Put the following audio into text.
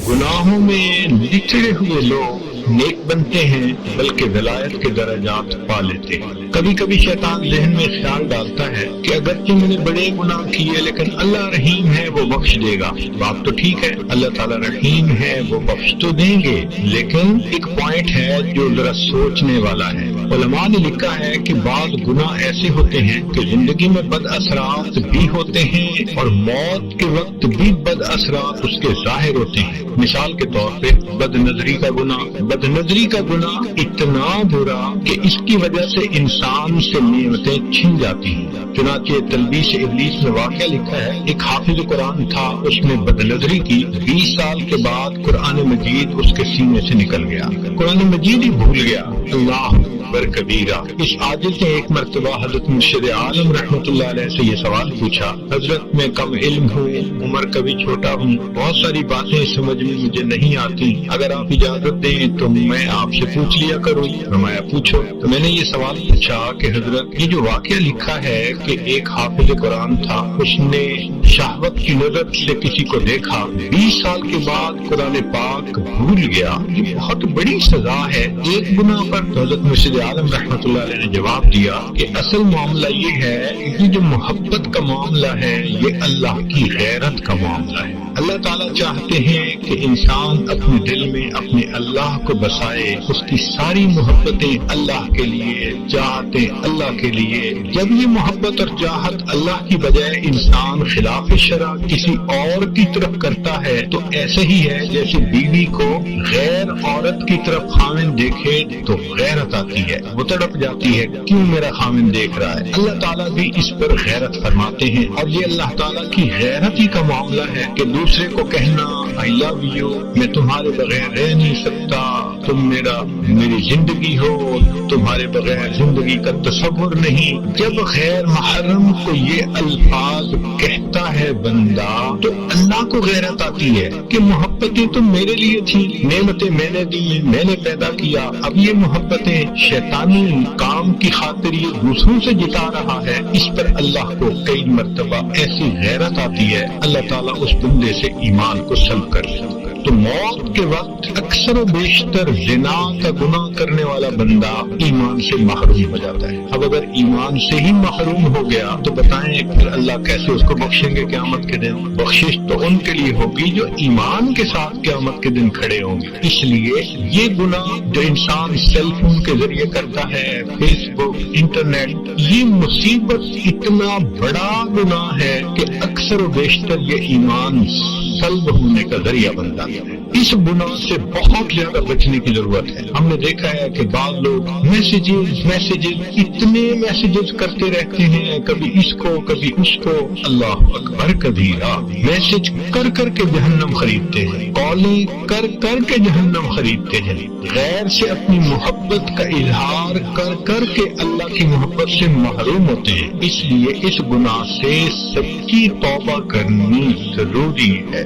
گناہوں میں لچڑے ہوئے لوگ نیک بنتے ہیں بلکہ ولایت کے درجات پا لیتے ہیں۔ کبھی کبھی شیطان ذہن میں خیال ڈالتا ہے کہ اگرچہ میں نے بڑے گناہ کیے لیکن اللہ رحیم ہے، وہ بخش دے گا۔ بات تو ٹھیک ہے، اللہ تعالیٰ رحیم ہے، وہ بخش تو دیں گے، لیکن ایک پوائنٹ ہے جو ذرا سوچنے والا ہے۔ علماء نے لکھا ہے کہ بعض گناہ ایسے ہوتے ہیں کہ زندگی میں بد اثرات بھی ہوتے ہیں اور موت کے وقت بھی بد اثرات اس کے ظاہر ہوتے ہیں۔ مثال کے طور پہ بد نظری کا گناہ۔ بد نظری کا گناہ اتنا برا کہ اس کی وجہ سے انسان سے نعمتیں چھن جاتی ہیں۔ چنانچہ تلبیس ابلیس میں واقعہ لکھا ہے، ایک حافظ قرآن تھا، اس نے بد نظری کی، 20 سال کے بعد قرآن مجید اس کے سینے سے نکل گیا، قرآن مجید ہی بھول گیا۔ اللہ اکبر کبیرہ۔ اس عاجز نے ایک مرتبہ حضرت مرشد عالم رحمۃ اللہ علیہ سے یہ سوال پوچھا، حضرت میں کم علم ہوں، عمر کا بھی چھوٹا ہوں، بہت ساری باتیں سمجھ میں مجھے نہیں آتی، اگر آپ اجازت دیں تو میں آپ سے پوچھ لیا کروں۔ فرمایا پوچھو۔ تو میں نے یہ سوال پوچھا کہ حضرت یہ جو واقعہ لکھا ہے کہ ایک حافظ قرآن تھا، اس نے شہوت کی نظر سے کسی کو دیکھا، 20 سال کے بعد قرآن پاک بھول گیا، یہ بہت بڑی سزا ہے ایک گناہ پر۔ تو حضرت مرشد عالم رحمۃ اللہ علیہ نے جواب دیا کہ اصل معاملہ یہ ہے، یہ جو محبت کا معاملہ ہے یہ اللہ کی غیرت کا معاملہ ہے۔ اللہ تعالیٰ چاہتے ہیں کہ انسان اپنے دل میں اپنے اللہ کو بسائے، اس کی ساری محبتیں اللہ کے لیے، چاہتے اللہ کے لیے۔ جب یہ محبت اور چاہت اللہ کی بجائے انسان خلاف شرع کسی اور کی طرف کرتا ہے تو ایسے ہی ہے جیسے بیوی کو غیر عورت کی طرف خاوند دیکھے تو غیرت آتی ہے، وہ تڑپ جاتی ہے، کیوں میرا خاوند دیکھ رہا ہے۔ اللہ تعالیٰ بھی اس پر غیرت فرماتے ہیں، اور یہ اللہ تعالیٰ کی غیرت ہی کا معاملہ ہے کہ دوسرے کو کہنا I love you، میں تمہارے بغیر رہ نہیں سکتا، تم میری زندگی ہو، تمہارے بغیر زندگی کا تصور نہیں۔ جب غیر محرم کو یہ الفاظ کہتا ہے بندہ تو اللہ کو غیرت آتی ہے کہ محبتیں تو میرے لیے تھی، نعمتیں میں نے دی، میں نے پیدا کیا، اب یہ محبتیں شیطانی کام کی خاطر یہ دوسروں سے جتا رہا ہے۔ اس پر اللہ کو کئی مرتبہ ایسی غیرت آتی ہے، اللہ تعالیٰ اس بندے سے ایمان کو سلب کر لیتا ہے۔ تو موت کے وقت اکثر و بیشتر زنا کا گناہ کرنے والا بندہ ایمان سے محروم ہو جاتا ہے۔ اب اگر ایمان سے ہی محروم ہو گیا تو بتائیں پھر اللہ کیسے اس کو بخشیں گے قیامت کے دن؟ بخشش تو ان کے لیے ہوگی جو ایمان کے ساتھ قیامت کے دن کھڑے ہوں گے۔ اس لیے یہ گناہ جو انسان سیل فون کے ذریعے کرتا ہے، فیس بک، انٹرنیٹ، یہ مصیبت اتنا بڑا گناہ ہے کہ اکثر و بیشتر یہ ایمان سلب ہونے کا ذریعہ بنتا ہے۔ اس گناہ سے بہت زیادہ بچنے کی ضرورت ہے۔ ہم نے دیکھا ہے کہ بعض لوگ میسیجز اتنے میسیجز کرتے رہتے ہیں، کبھی اس کو کبھی اس کو، اللہ اکبر کبیرہ، میسج کر کر کے جہنم خریدتے ہیں، کالیں کر کر کے جہنم خریدتے ہیں، غیر سے اپنی محبت کا اظہار کر کر کے اللہ کی محبت سے محروم ہوتے ہیں۔ اس لیے اس گناہ سے سچی توبہ کرنی ضروری ہے۔